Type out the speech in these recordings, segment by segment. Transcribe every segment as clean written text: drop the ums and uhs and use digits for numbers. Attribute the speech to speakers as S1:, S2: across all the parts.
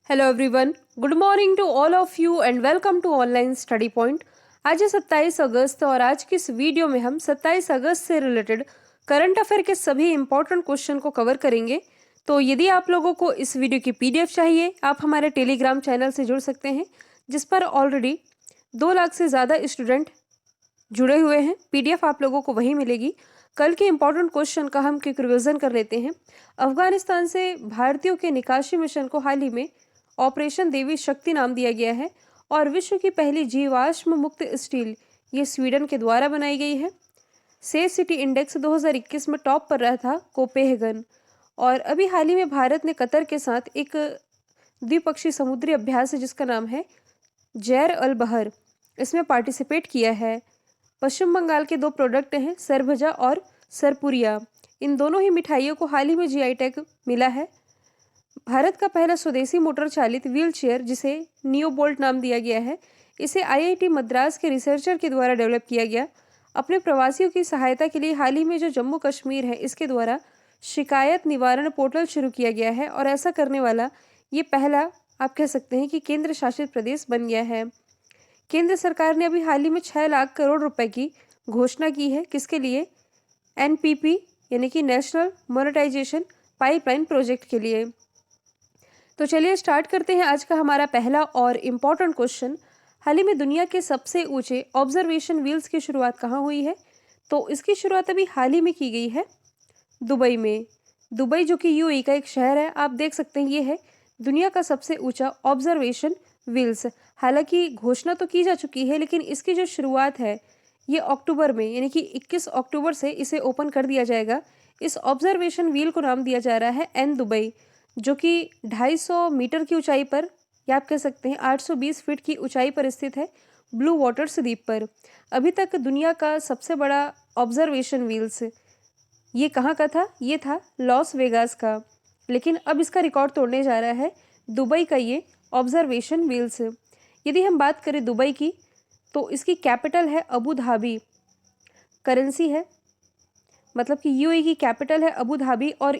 S1: Hello everyone, good morning to all of you and welcome to online study point. आज है 27 अगस्त और आज की इस वीडियो में हम 27 अगस्त से रिलेटेड करंट अफेयर के सभी इंपॉर्टेंट क्वेश्चन को कवर करेंगे। तो यदि आप लोगों को इस वीडियो की पीडीएफ चाहिए, आप हमारे टेलीग्राम चैनल से जुड़ सकते हैं, जिस पर ऑलरेडी 2 लाख से ज़्यादा स्टूडेंट जुड़े हुए हैं। पीडीएफ आप लोगों को वहीं मिलेगी। कल के इंपॉर्टेंट क्वेश्चन का हम क्विक रिवीजन कर लेते हैं। अफगानिस्तान से भारतीयों के निकासी मिशन को हाल ही में ऑपरेशन देवी शक्ति नाम दिया गया है और विश्व की पहली जीवाश्म मुक्त स्टील ये स्वीडन के द्वारा बनाई गई है। सेफ सिटी इंडेक्स 2021 में टॉप पर रहा था कोपेनहेगन। और अभी हाल ही में भारत ने कतर के साथ एक द्विपक्षीय समुद्री अभ्यास है जिसका नाम है जैर अल बहर, इसमें पार्टिसिपेट किया है। पश्चिम बंगाल के 2 प्रोडक्ट हैं, सरभजा और सरपुरिया। इन दोनों ही मिठाइयों को हाल ही में जीआई टैग मिला है। भारत का पहला स्वदेशी मोटर चालित व्हील चेयर, जिसे नियोबोल्ट नाम दिया गया है, इसे आईआईटी मद्रास के रिसर्चर के द्वारा डेवलप किया गया। अपने प्रवासियों की सहायता के लिए हाल ही में जो जम्मू कश्मीर है, इसके द्वारा शिकायत निवारण पोर्टल शुरू किया गया है और ऐसा करने वाला ये पहला आप कह सकते हैं कि केंद्र शासित प्रदेश बन गया है। केंद्र सरकार ने अभी हाल ही में 6 लाख करोड़ रुपए की घोषणा की है। किसके लिए? एनपीपी यानी कि नेशनल मोनेटाइजेशन पाइपलाइन प्रोजेक्ट के लिए। तो चलिए स्टार्ट करते हैं आज का हमारा पहला और इम्पॉर्टेंट क्वेश्चन। हाल ही में दुनिया के सबसे ऊंचे ऑब्जर्वेशन व्हील्स की शुरुआत कहाँ हुई है? तो इसकी शुरुआत अभी हाल ही में की गई है दुबई में। दुबई जो कि यूएई का एक शहर है, आप देख सकते हैं ये है दुनिया का सबसे ऊंचा ऑब्जर्वेशन व्हील्स। हालांकि घोषणा तो की जा चुकी है, लेकिन इसकी जो शुरुआत है ये अक्टूबर में यानी कि 21 अक्टूबर से इसे ओपन कर दिया जाएगा। इस ऑब्जर्वेशन व्हील को नाम दिया जा रहा है एन दुबई, जो कि 250 मीटर की ऊंचाई पर या आप कह सकते हैं 820 फीट की ऊंचाई पर स्थित है ब्लू वाटर्स द्वीप पर। अभी तक दुनिया का सबसे बड़ा ऑब्जर्वेशन व्हील्स ये कहाँ का था? ये था लॉस वेगास का, लेकिन अब इसका रिकॉर्ड तोड़ने जा रहा है दुबई का ये ऑब्जर्वेशन व्हील्स। यदि हम बात करें दुबई की, तो इसकी कैपिटल है अबू धाबी। करेंसी है, मतलब कि यूएई की कैपिटल है अबू धाबी और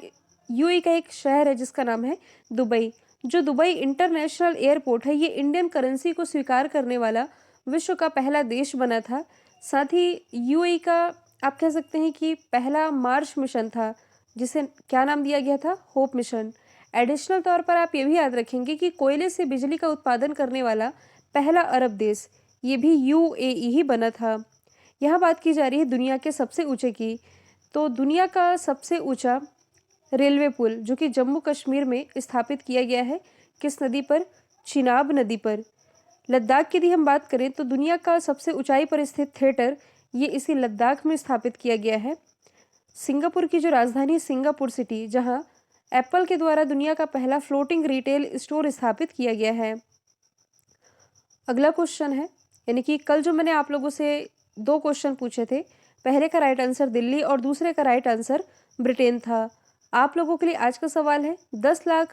S1: यूएई का एक शहर है जिसका नाम है दुबई। जो दुबई इंटरनेशनल एयरपोर्ट है, ये इंडियन करेंसी को स्वीकार करने वाला विश्व का पहला देश बना था। साथ ही यूएई का आप कह सकते हैं कि पहला मार्स मिशन था, जिसे क्या नाम दिया गया था? Hope mission. एडिशनल तौर पर आप ये भी याद रखेंगे कि कोयले से बिजली का उत्पादन करने वाला पहला अरब देश ये भी यूएई ही बना था। यहाँ बात की जा रही है दुनिया के सबसे ऊंचे की। तो दुनिया का सबसे ऊंचा रेलवे पुल जो कि जम्मू कश्मीर में स्थापित किया गया है, किस नदी पर? चिनाब नदी पर। लद्दाख की यदि हम बात करें तो दुनिया का सबसे ऊंचाई पर स्थित थिएटर ये इसी लद्दाख में स्थापित किया गया है। सिंगापुर की जो राजधानी सिंगापुर सिटी, जहां एप्पल के द्वारा दुनिया का पहला फ्लोटिंग रिटेल स्टोर स्थापित किया गया है। अगला क्वेश्चन है, यानी कि कल जो मैंने आप लोगों से 2 क्वेश्चन पूछे थे, पहले का राइट आंसर दिल्ली और दूसरे का राइट आंसर ब्रिटेन था। आप लोगों के लिए आज का सवाल है 10 लाख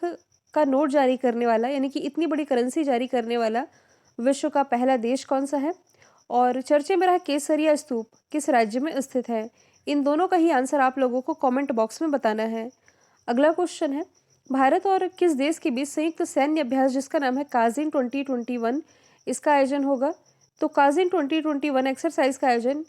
S1: का नोट जारी करने वाला यानी कि इतनी बड़ी करेंसी जारी करने वाला विश्व का पहला देश कौन सा है? और चर्चे में रहा केसरिया स्तूप किस राज्य में स्थित है? इन दोनों का ही आंसर आप लोगों को कमेंट बॉक्स में बताना है। अगला क्वेश्चन है, भारत और किस देश के बीच संयुक्त सैन्य अभ्यास जिसका नाम है काजिन 2021 इसका आयोजन होगा? तो काजिन 2021 एक्सरसाइज का आयोजन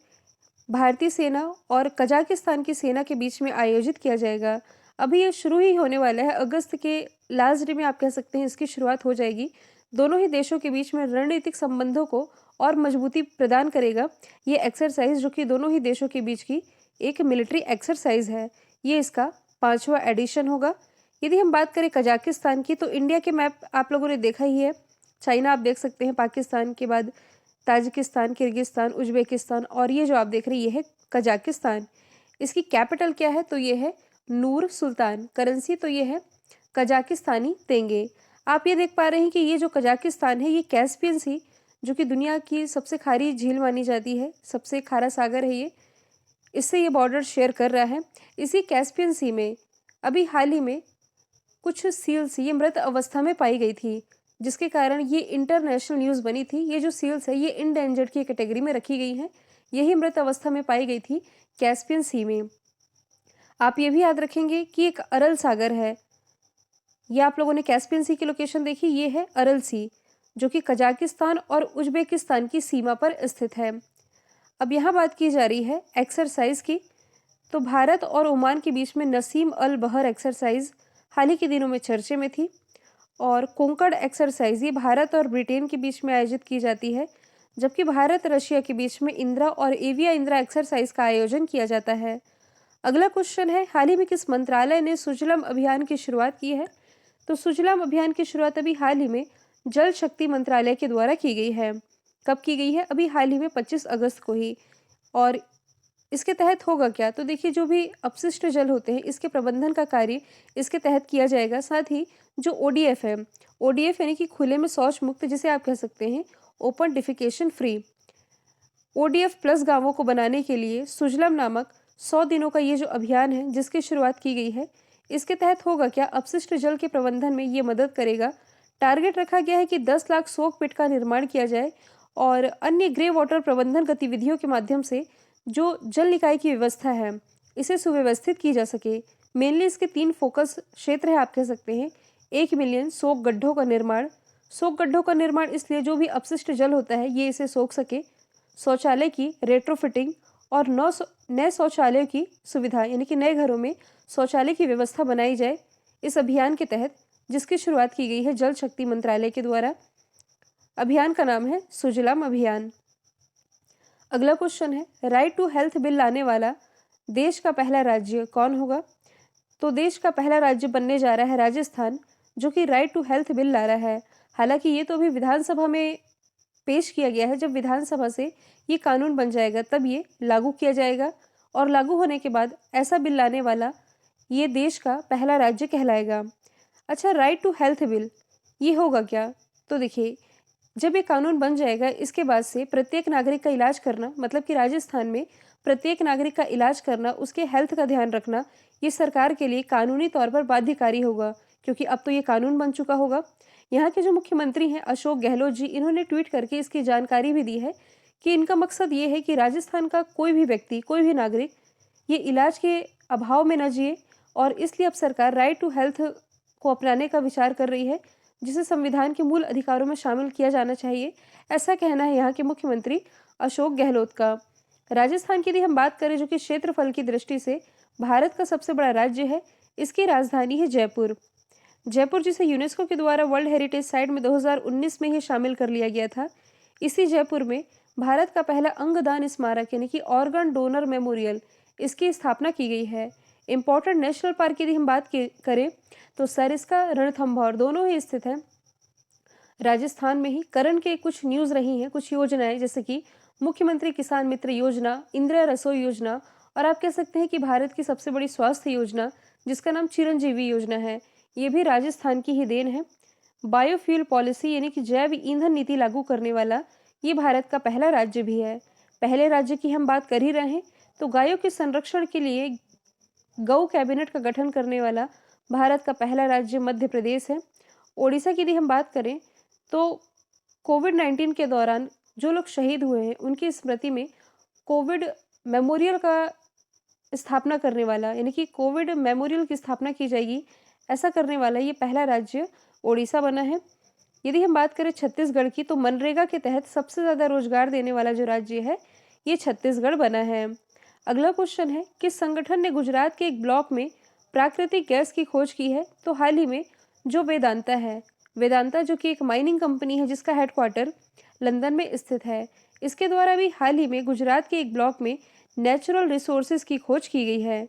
S1: भारतीय सेना और कजाकिस्तान की सेना के बीच में आयोजित किया जाएगा। अभी ये शुरू ही होने वाला है, अगस्त के लास्ट डे में आप कह सकते हैं इसकी शुरुआत हो जाएगी। दोनों ही देशों के बीच में रणनीतिक संबंधों को और मजबूती प्रदान करेगा ये एक्सरसाइज, जो कि दोनों ही देशों के बीच की एक मिलिट्री एक्सरसाइज है। ये इसका 5वां एडिशन होगा। यदि हम बात करें कजाकिस्तान की, तो इंडिया के मैप आप लोगों ने देखा ही है। चाइना आप देख सकते हैं, पाकिस्तान के बाद ताजिकिस्तान, किर्गिस्तान, उज्बेकिस्तान और ये जो आप देख रहे हैं ये है कजाकिस्तान। इसकी कैपिटल क्या है? तो ये है नूर सुल्तान। करेंसी तो ये है कजाकिस्तानी तेंगे। आप ये देख पा रहे हैं कि ये जो कजाकिस्तान है ये कैस्पियन सी, जो कि दुनिया की सबसे खारी झील मानी जाती है, सबसे खारा सागर है ये, इससे ये बॉर्डर शेयर कर रहा है। इसी कैस्पियन सी में अभी हाल ही में कुछ सील्स ये मृत अवस्था में पाई गई थी, जिसके कारण ये इंटरनेशनल न्यूज़ बनी थी। ये जो सील्स है ये इंडेंजर्ड की कैटेगरी में रखी गई हैं। यही मृत अवस्था में पाई गई थी कैस्पियन सी में। आप ये भी याद रखेंगे कि एक अरल सागर है ये आप लोगों ने कैस्पियन सी की लोकेशन देखी, ये है अरल सी, जो कि कजाकिस्तान और उज्बेकिस्तान की सीमा पर स्थित है। अब यहाँ बात की जा रही है एक्सरसाइज की। तो भारत और ओमान के बीच में नसीम अल बहर एक्सरसाइज हाल ही के दिनों में चर्चे में थी। और कोंकण एक्सरसाइज ये भारत और ब्रिटेन के बीच में आयोजित की जाती है, जबकि भारत रशिया के बीच में इंदिरा और एविया इंदिरा एक्सरसाइज का आयोजन किया जाता है। अगला क्वेश्चन है, हाल ही में किस मंत्रालय ने सुजलाम अभियान की शुरुआत की है? तो सुजलाम अभियान की शुरुआत अभी हाल ही में जल शक्ति मंत्रालय के द्वारा की गई है। कब की गई है? अभी हाल ही में 25 अगस्त को ही। और इसके तहत होगा क्या? तो देखिए, जो भी अपशिष्ट जल होते हैं इसके प्रबंधन का कार्य इसके तहत किया जाएगा। साथ ही जो ओडीएफ है, ओडीएफ यानी कि खुले में शौच मुक्त, जिसे आप कह सकते हैं open defecation free, ODF plus गांवों को बनाने के लिए सुजलाम नामक 100 दिनों का ये जो अभियान है जिसकी शुरुआत की गई है, इसके तहत होगा क्या? अपशिष्ट जल के प्रबंधन में ये मदद करेगा। टारगेट रखा गया है कि 10 लाख सोक पिट का निर्माण किया जाए और अन्य ग्रे वाटर प्रबंधन गतिविधियों के माध्यम से जो जल निकाय की व्यवस्था है इसे सुव्यवस्थित की जा सके। मेनली इसके 3 फोकस क्षेत्र है, आप कह सकते हैं। 1 मिलियन सोक गड्ढों का निर्माण। सोक गड्ढों का निर्माण इसलिए जो भी अपशिष्ट जल होता है ये इसे सोख सके। शौचालय की रेट्रोफिटिंग और नए शौचालयों की सुविधा, यानी कि नए घरों में शौचालय की व्यवस्था बनाई जाए इस अभियान के तहत, जिसकी शुरुआत की गई है जल शक्ति मंत्रालय के द्वारा। अभियान का नाम है सुजलाम अभियान। अगला क्वेश्चन है, राइट टू हेल्थ बिल लाने वाला देश का पहला राज्य कौन होगा? तो देश का पहला राज्य बनने जा रहा है राजस्थान, जो कि राइट टू हेल्थ बिल ला रहा है। हालांकि ये तो अभी विधानसभा में पेश किया गया है। जब विधानसभा से ये कानून बन जाएगा तब ये लागू किया जाएगा और लागू होने के बाद ऐसा बिल लाने वाला ये देश का पहला राज्य कहलाएगा। अच्छा, राइट टू हेल्थ बिल ये होगा क्या? तो देखिए, जब ये कानून बन जाएगा इसके बाद से प्रत्येक नागरिक का इलाज करना, मतलब कि राजस्थान में प्रत्येक नागरिक का इलाज करना, उसके हेल्थ का ध्यान रखना, ये सरकार के लिए कानूनी तौर पर बाध्यकारी होगा, क्योंकि अब तो ये कानून बन चुका होगा। यहाँ के जो मुख्यमंत्री हैं अशोक गहलोत जी, इन्होंने ट्वीट करके इसकी जानकारी भी दी है कि इनका मकसद ये है कि राजस्थान का कोई भी व्यक्ति, कोई भी नागरिक ये इलाज के अभाव में न जिए, और इसलिए अब सरकार राइट टू हेल्थ को अपनाने का विचार कर रही है, जिसे संविधान के मूल अधिकारों में शामिल किया जाना चाहिए। ऐसा कहना है यहाँ के मुख्यमंत्री अशोक गहलोत का। राजस्थान की यदि हम बात करें, जो कि क्षेत्रफल की दृष्टि से भारत का सबसे बड़ा राज्य है, इसकी राजधानी है जयपुर। जयपुर, जिसे यूनेस्को के द्वारा वर्ल्ड हेरिटेज साइट में 2019 में ही शामिल कर लिया गया था। इसी जयपुर में भारत का पहला अंगदान स्मारक, यानी कि ऑर्गन डोनर मेमोरियल, इसकी स्थापना की गई है। इंपॉर्टेंट नेशनल पार्क की यदि हम बात करें तो सरिस्का, रणथंभौर दोनों ही स्थित हैं राजस्थान में ही। करण के कुछ न्यूज़ रही हैं, कुछ योजनाएं, जैसे कि मुख्यमंत्री किसान मित्र योजना, इंदिरा रसोई योजना, और आप कह सकते हैं कि भारत की सबसे बड़ी स्वास्थ्य योजना जिसका नाम चिरंजीवी योजना है, ये भी राजस्थान की ही देन है। बायोफ्यूल पॉलिसी यानी कि जैव ईंधन नीति लागू करने वाला ये भारत का पहला राज्य भी है। पहले राज्य की हम बात कर ही रहे हैं, तो गायों के संरक्षण के लिए गौ कैबिनेट का गठन करने वाला भारत का पहला राज्य मध्य प्रदेश है। ओडिशा की यदि हम बात करें तो कोविड-19 के दौरान जो लोग शहीद हुए हैं उनकी स्मृति में कोविड मेमोरियल का स्थापना करने वाला, यानी कि कोविड मेमोरियल की स्थापना की जाएगी, ऐसा करने वाला ये पहला राज्य ओडिशा बना है। यदि हम बात करें छत्तीसगढ़ की, तो मनरेगा के तहत सबसे ज़्यादा रोजगार देने वाला जो राज्य है ये छत्तीसगढ़ बना है। अगला क्वेश्चन है, किस संगठन ने गुजरात के एक ब्लॉक में प्राकृतिक गैस की खोज की है? तो हाल ही में जो वेदांता है, वेदांता जो कि एक माइनिंग कंपनी है जिसका हेडक्वार्टर लंदन में स्थित है, इसके द्वारा भी हाल ही में गुजरात के एक ब्लॉक में नेचुरल रिसोर्सेज की खोज की गई है।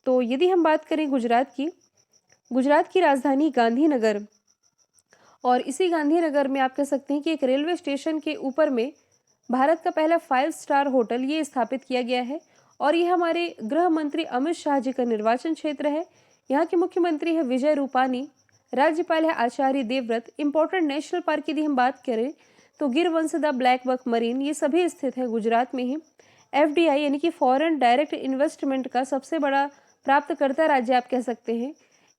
S1: तो यदि हम बात करें गुजरात की राजधानी गांधीनगर, और इसी गांधीनगर में आप कह सकते हैं कि एक रेलवे स्टेशन के ऊपर में भारत का पहला 5 स्टार होटल ये स्थापित किया गया है। और ये हमारे गृह मंत्री अमित शाह जी का निर्वाचन क्षेत्र है। यहाँ के मुख्यमंत्री है विजय रूपानी, राज्यपाल है Acharya Devvrat. Important national park की यदि हम बात करें तो गिर वंशदा, ब्लैक बक मरीन, ये सभी स्थित है गुजरात में ही। एफडीआई यानी कि फॉरेन डायरेक्ट इन्वेस्टमेंट का सबसे बड़ा प्राप्तकर्ता राज्य आप कह सकते हैं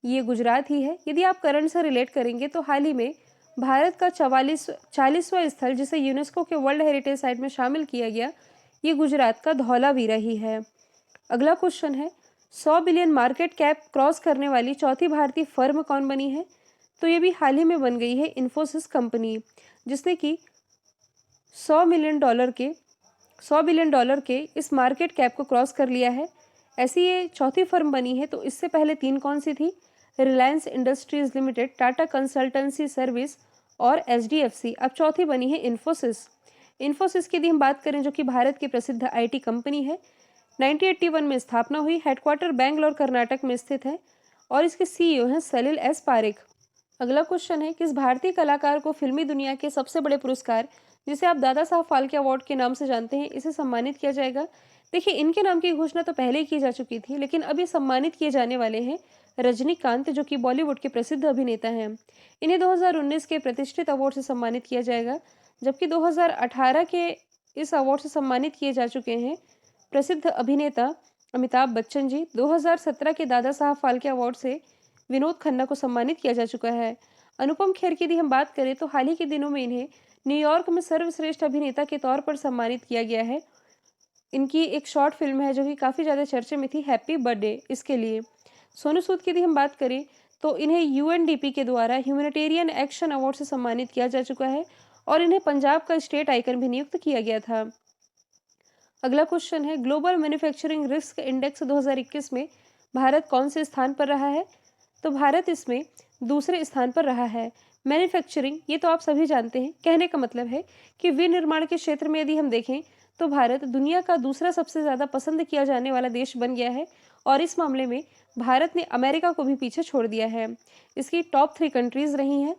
S1: ये गुजरात ही है। यदि आप करंट से रिलेट करेंगे तो हाल ही में भारत का 40वां स्थल जिसे यूनेस्को के वर्ल्ड हेरिटेज साइट में शामिल किया गया, ये गुजरात का धौलावीरा ही है। अगला क्वेश्चन है, 100 बिलियन मार्केट कैप क्रॉस करने वाली चौथी भारतीय फर्म कौन बनी है? तो ये भी हाल ही में बन गई है इन्फोसिस कंपनी, जिसने कि 100 बिलियन डॉलर के इस मार्केट कैप को क्रॉस कर लिया है। ऐसी ये चौथी फर्म बनी है। तो इससे पहले 3 कौन सी थी? Reliance industries limited, Tata consultancy service और एचडीएफसी। अब चौथी बनी है इन्फोसिस। इन्फोसिस की यदि हम बात करें, जो कि भारत की प्रसिद्ध आईटी कंपनी है, 1981 में स्थापना हुई, हेडक्वार्टर बैंगलोर कर्नाटक में स्थित है और इसके सीईओ हैं सलिल एस पारेख। अगला क्वेश्चन है, किस भारतीय कलाकार को फिल्मी दुनिया के सबसे बड़े पुरस्कार, जिसे आप दादा साहब फाल्के अवार्ड के नाम से जानते हैं, इसे सम्मानित किया जाएगा? देखिए, इनके नाम की घोषणा तो पहले ही की जा चुकी थी, लेकिन अब ये सम्मानित किए जाने वाले हैं रजनीकांत, जो कि बॉलीवुड के प्रसिद्ध अभिनेता हैं। इन्हें 2019 के प्रतिष्ठित अवार्ड से सम्मानित किया जाएगा, जबकि 2018 के इस अवार्ड से सम्मानित किए जा चुके हैं प्रसिद्ध अभिनेता अमिताभ बच्चन जी। 2017 के दादा साहब फाल्के अवार्ड से विनोद खन्ना को सम्मानित किया जा चुका है। अनुपम खेर की यदि हम बात करें, तो हाल ही के दिनों में इन्हें न्यूयॉर्क में सर्वश्रेष्ठ अभिनेता के तौर पर सम्मानित किया गया है। इनकी एक शॉर्ट फिल्म है जो कि काफ़ी ज़्यादा चर्चे में थी, हैप्पी बर्थडे, इसके लिए। सोनू सूद की यदि हम बात करें, तो इन्हें यूएनडीपी के द्वारा ह्यूमैनिटेरियन एक्शन अवार्ड से सम्मानित किया जा चुका है और इन्हें पंजाब का स्टेट आइकन भी नियुक्त किया गया था। अगला क्वेश्चन है, ग्लोबल मैन्युफैक्चरिंग रिस्क इंडेक्स 2021 में भारत कौन से स्थान पर रहा है? तो भारत इसमें दूसरे स्थान पर रहा है। मैन्युफैक्चरिंग, ये तो आप सभी जानते हैं, कहने का मतलब है कि विनिर्माण के क्षेत्र में यदि हम देखें, तो भारत दुनिया का दूसरा सबसे ज़्यादा पसंद किया जाने वाला देश बन गया है और इस मामले में भारत ने अमेरिका को भी पीछे छोड़ दिया है। इसकी टॉप 3 कंट्रीज़ रही हैं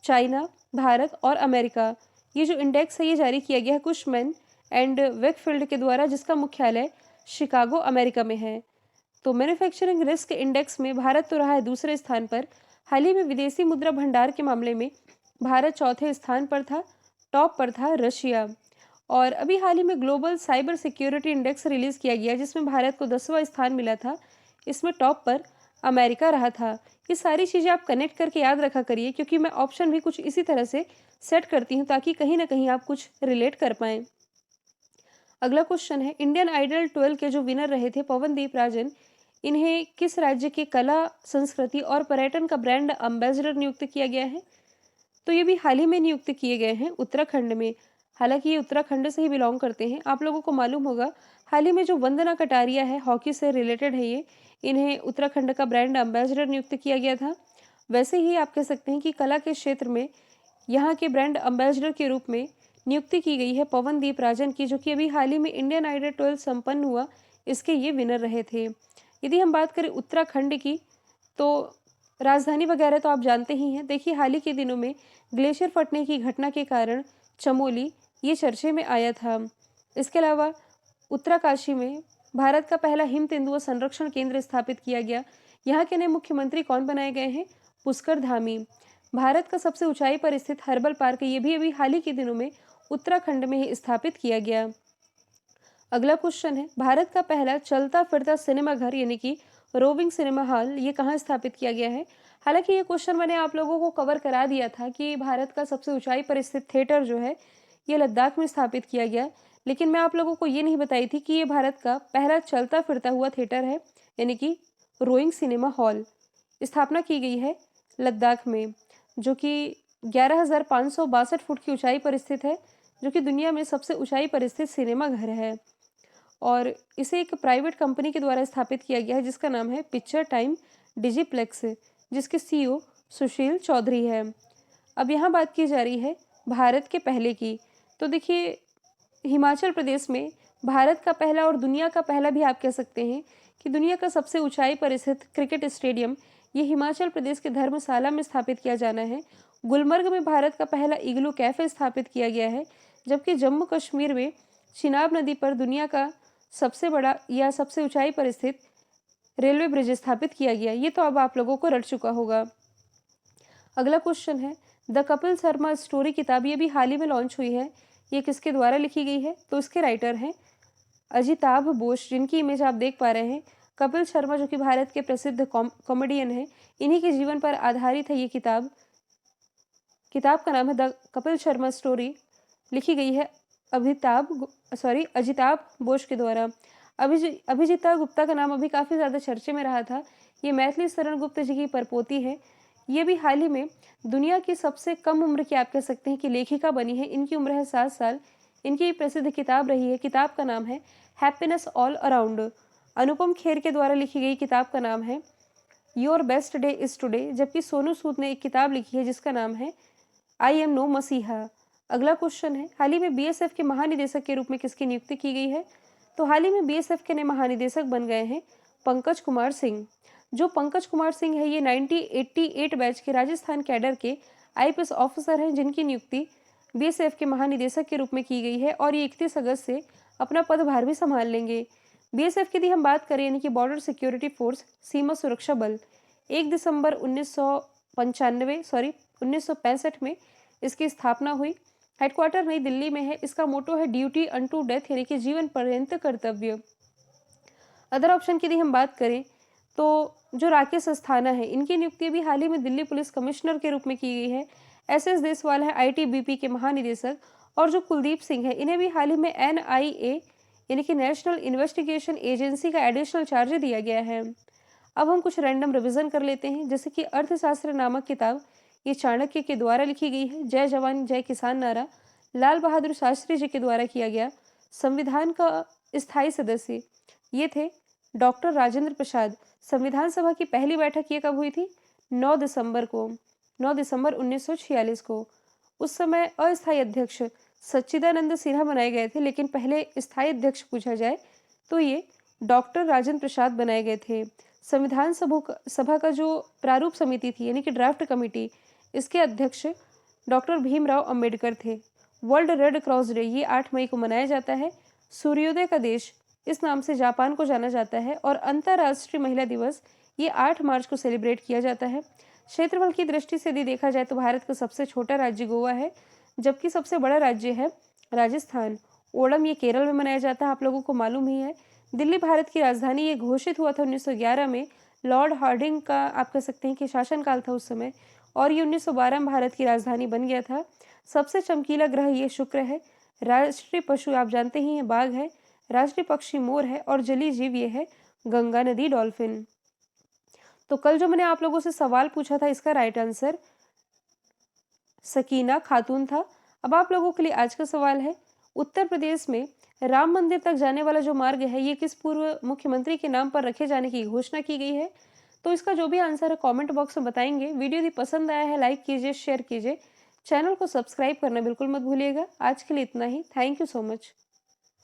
S1: चाइना, भारत और अमेरिका। ये जो इंडेक्स है, ये जारी किया गया है कुशमैन एंड वेकफील्ड के द्वारा, जिसका मुख्यालय शिकागो, अमेरिका में है। तो मैन्युफैक्चरिंग रिस्क इंडेक्स में भारत तो रहा है दूसरे स्थान पर। हाल ही में विदेशी मुद्रा भंडार के मामले में भारत चौथे स्थान पर था, टॉप पर था रशिया। और अभी हाल ही में global cyber security index release किया गया, जिसमें भारत को 10वां स्थान मिला था। इसमें टॉप पर अमेरिका रहा था। ये सारी चीज़ें आप कनेक्ट करके याद रखा करिए, क्योंकि मैं ऑप्शन भी कुछ इसी तरह से सेट करती हूँ ताकि कहीं ना कहीं आप कुछ रिलेट कर पाएँ। अगला क्वेश्चन है, इंडियन आइडल 12 के जो विनर रहे थे पवनदीप राजन, इन्हें किस राज्य के कला, संस्कृति और पर्यटन का ब्रांड एम्बेसडर नियुक्त किया गया है? तो ये भी हाल ही में नियुक्त किए गए हैं उत्तराखंड में। हालांकि ये उत्तराखंड से ही बिलोंग करते हैं। आप लोगों को मालूम होगा, हाल ही में जो वंदना कटारिया है, हॉकी से रिलेटेड है ये, इन्हें उत्तराखंड का ब्रांड एम्बेसडर नियुक्त किया गया था। वैसे ही आप कह सकते हैं कि कला के क्षेत्र में यहाँ के ब्रांड एम्बेसडर के रूप में नियुक्ति की गई है पवनदीप राजन की, जो कि अभी हाल ही में इंडियन आइडल 12 संपन्न हुआ, इसके ये विनर रहे थे। यदि हम बात करें उत्तराखंड की, तो राजधानी वगैरह तो आप जानते ही हैं। देखिए, हाल ही के दिनों में ग्लेशियर फटने की घटना के कारण चमोली ये चर्चे में आया था। इसके अलावा उत्तरकाशी में भारत का पहला हिम तेंदुआ संरक्षण केंद्र स्थापित किया गया। यहाँ के नए मुख्यमंत्री कौन बनाए गए हैं? पुष्कर धामी। भारत का सबसे ऊंचाई पर स्थित हर्बल पार्क, ये भी अभी हाल ही के दिनों में उत्तराखंड में ही स्थापित किया गया। अगला क्वेश्चन है, भारत का पहला चलता फिरता सिनेमा घर यानी कि रोविंग सिनेमा हॉल, ये कहाँ स्थापित किया गया है? हालांकि ये क्वेश्चन मैंने आप लोगों को कवर करा दिया था कि भारत का सबसे ऊंचाई पर स्थित थिएटर जो है, ये लद्दाख में स्थापित किया गया, लेकिन मैं आप लोगों को ये नहीं बताई थी कि ये भारत का पहला चलता फिरता हुआ थिएटर है, यानी कि रोइंग सिनेमा हॉल। स्थापना की गई है लद्दाख में, जो कि 11,562 फुट की ऊंचाई पर स्थित है, जो कि दुनिया में सबसे ऊंचाई पर स्थित सिनेमा घर है और इसे एक प्राइवेट कंपनी के द्वारा स्थापित किया गया है, जिसका नाम है पिक्चर टाइम डिजिप्लेक्स, जिसके सीईओ सुशील चौधरी है। अब यहाँ बात की जा रही है भारत के पहले की। तो देखिए, हिमाचल प्रदेश में भारत का पहला और दुनिया का पहला भी आप कह सकते हैं कि दुनिया का सबसे ऊंचाई पर स्थित क्रिकेट स्टेडियम, ये हिमाचल प्रदेश के धर्मशाला में स्थापित किया जाना है। गुलमर्ग में भारत का पहला इग्लू कैफे स्थापित किया गया है, जबकि जम्मू कश्मीर में चिनाब नदी पर दुनिया का सबसे बड़ा या सबसे ऊंचाई पर स्थित रेलवे ब्रिज स्थापित किया गया। ये तो अब आप लोगों को रट चुका होगा। अगला क्वेश्चन है, द कपिल शर्मा स्टोरी किताब, ये भी हाल ही में लॉन्च हुई है। ये किसके द्वारा लिखी गई है? तो इसके राइटर हैं अजिताभ बोस, जिनकी इमेज आप देख पा रहे हैं। कपिल शर्मा जो कि भारत के प्रसिद्ध कॉमेडियन हैं, इन्हीं के जीवन पर आधारित है ये किताब। किताब का नाम है द कपिल शर्मा स्टोरी, लिखी गई है अजिताभ बोस के द्वारा। अभिजिता गुप्ता का नाम अभी काफ़ी ज़्यादा चर्चे में रहा था। ये मैथिली शरण गुप्त जी की परपोती है। ये भी हाल ही में दुनिया की सबसे कम उम्र की आप कह सकते हैं कि लेखिका बनी है। इनकी उम्र है 7 साल। इनकी एक प्रसिद्ध किताब रही है, किताब का नाम है happiness all around. Anupam Kher के द्वारा लिखी गई किताब का नाम है your best day is today. जबकि सोनू सूद ने एक किताब लिखी है जिसका नाम है आई एम नो मसीहा। अगला क्वेश्चन है, हाल ही में बीएसएफ के महानिदेशक के रूप में किसकी नियुक्ति की गई है? तो हाल ही में बीएसएफ के नए महानिदेशक बन गए हैं पंकज कुमार सिंह। जो पंकज कुमार सिंह है, ये 1988 बैच के राजस्थान कैडर के आईपीएस ऑफिसर हैं, जिनकी नियुक्ति बीएसएफ के महानिदेशक के रूप में की गई है और ये 31 अगस्त से अपना पदभार भी संभाल लेंगे। बीएसएफ की यदि हम बात करें, यानी कि बॉर्डर सिक्योरिटी फोर्स, सीमा सुरक्षा बल, 1 दिसंबर 1965 में इसकी स्थापना हुई। हेडक्वार्टर नई दिल्ली में है। इसका मोटो है ड्यूटी अनटू डेथ, यानी कि जीवन पर्यंत कर्तव्य। अदर ऑप्शन की यदि हम बात करें, तो जो राकेश अस्थाना है, इनकी नियुक्ति भी हाल ही में दिल्ली पुलिस कमिश्नर के रूप में की गई है। एसएस देसवाल है आईटीबीपी के महानिदेशक। और जो कुलदीप सिंह है, इन्हें भी हाल ही में एनआईए यानी कि नेशनल इन्वेस्टिगेशन एजेंसी का एडिशनल चार्ज दिया गया है। अब हम कुछ रैंडम रिवीजन कर लेते हैं, जैसे कि अर्थशास्त्र नामक किताब ये चाणक्य के द्वारा लिखी गई है। जय जवान जय किसान नारा लाल बहादुर शास्त्री जी के द्वारा किया गया। संविधान का स्थायी सदस्य ये थे डॉक्टर राजेंद्र प्रसाद। संविधान सभा की पहली बैठक ये कब हुई थी? 9 दिसंबर को, 9 दिसंबर 1946 को। उस समय अस्थायी अध्यक्ष सच्चिदानंद सिन्हा बनाए गए थे, लेकिन पहले स्थायी अध्यक्ष पूछा जाए तो ये डॉक्टर राजेंद्र प्रसाद बनाए गए थे। संविधान सभा का जो प्रारूप समिति थी, यानी कि ड्राफ्ट कमेटी, इसके अध्यक्ष डॉक्टर भीमराव अंबेडकर थे। वर्ल्ड रेड क्रॉस डे ये 8 मई को मनाया जाता है। सूर्योदय का देश इस नाम से जापान को जाना जाता है। और अंतर्राष्ट्रीय महिला दिवस ये 8 मार्च को सेलिब्रेट किया जाता है। क्षेत्रफल की दृष्टि से यदि देखा जाए तो भारत का सबसे छोटा राज्य गोवा है, जबकि सबसे बड़ा राज्य है राजस्थान। ओणम ये केरल में मनाया जाता है, आप लोगों को मालूम ही है। दिल्ली भारत की राजधानी ये घोषित हुआ था 1911 में। लॉर्ड हार्डिंग का आप कह सकते हैं कि शासनकाल था उस समय, और ये 1912 में भारत की राजधानी बन गया था। सबसे चमकीला ग्रह ये शुक्र है। राष्ट्रीय पशु आप जानते ही हैं बाघ है। राष्ट्रीय पक्षी मोर है। और जलीय जीव ये है गंगा नदी डॉल्फिन। तो कल जो मैंने आप लोगों से सवाल पूछा था, इसका राइट आंसर सकीना खातून था। अब आप लोगों के लिए आज का सवाल है, उत्तर प्रदेश में राम मंदिर तक जाने वाला जो मार्ग है, ये किस पूर्व मुख्यमंत्री के नाम पर रखे जाने की घोषणा की गई है? तो इसका जो भी आंसर है कमेंट बॉक्स में बताएंगे। वीडियो यदि पसंद आया है लाइक कीजिए, शेयर कीजिए, चैनल को सब्सक्राइब करना बिल्कुल मत भूलिएगा। आज के लिए इतना ही। Thank you so much.